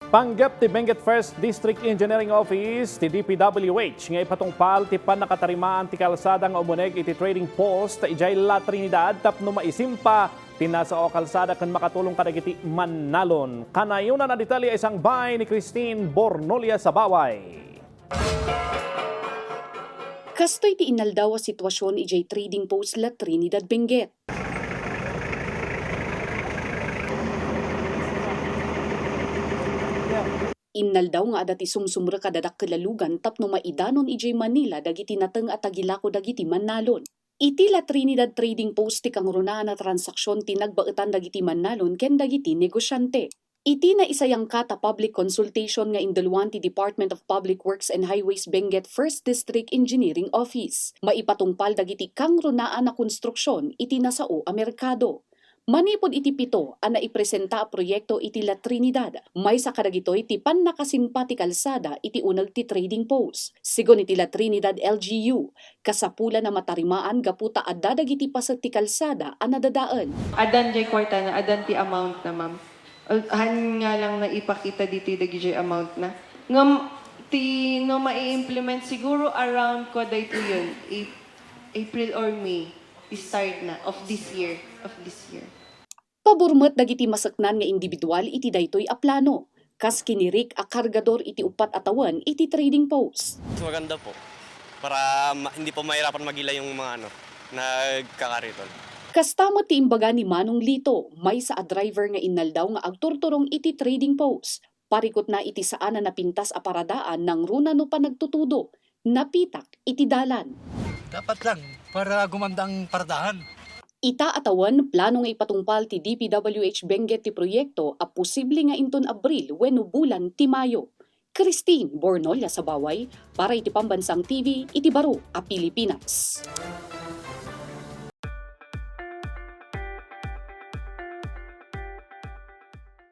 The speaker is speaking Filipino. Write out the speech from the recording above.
Panggap ti Benguet First District Engineering Office ti DPWH nga ipatungpal ti panakatarimaan ti kalsada nga umuneg iti trading post ijay La Trinidad tapno maisimpa tinasa o kalsada kan makatulong kadagiti Manalon. Kanayunan na detalye isang bay ni Christine Bornolia sa Baway. Kastoy ti inaldaw a sitwasyon ijay trading post La Trinidad Benguet. Innaldaw nga adati sumsumra kadadak kalalugan tapno maidanon ijay Manila dagiti nateng at tagilako dagiti Manalon. Iti La Trinidad Trading Post ti kangrunaan na transaksyon ti nagbaetan dagiti Manalon ken dagiti negosyante. Iti na isayang kata public consultation nga indulwan ti Department of Public Works and Highways Benguet First District Engineering Office. Maipatungpal dagiti kangrunaan na konstruksyon iti nasao a merkado. Manipod iti pito ang naipresenta a proyekto iti La Trinidad. May sa kadagitoy ti pannakasimpa ti kalsada iti uneg ti trading post. Sigon iti La Trinidad LGU, kasapula na matarimaan gaputa adda dagiti paset ti kalsada a nadadaan. Adan jay kwarta na, adan ti amount na ma'am. Han nga lang na ipakita dito dagi jay amount na. Ngam ti no mai-implement siguro around ko dito yun, April or May, start na of this year. Paburmet dagiti masaknan nga individual iti daytoy a plano. Kas kinirik a kargador iti upat atawan iti trading post. Maganda po. Para hindi po mahirapan magila yung mga nagkakariton. Kastama ti imbaga ni Manong Lito, may sa a driver nga inaldaw nga agturturong iti trading post. Parikot na iti saan na napintas a paradaan ng runa no pa nagtutudo. Napitak iti dalan. Dapat lang para gumanda ang paradahan. Ita atawan, plano nga ipatungpal ti DPWH Benguet ti proyekto a posible nga inton Abril wenno bulan ti Mayo. Christine Bornolia sa Baway, para iti Pambansang TV, iti Baro a Pilipinas.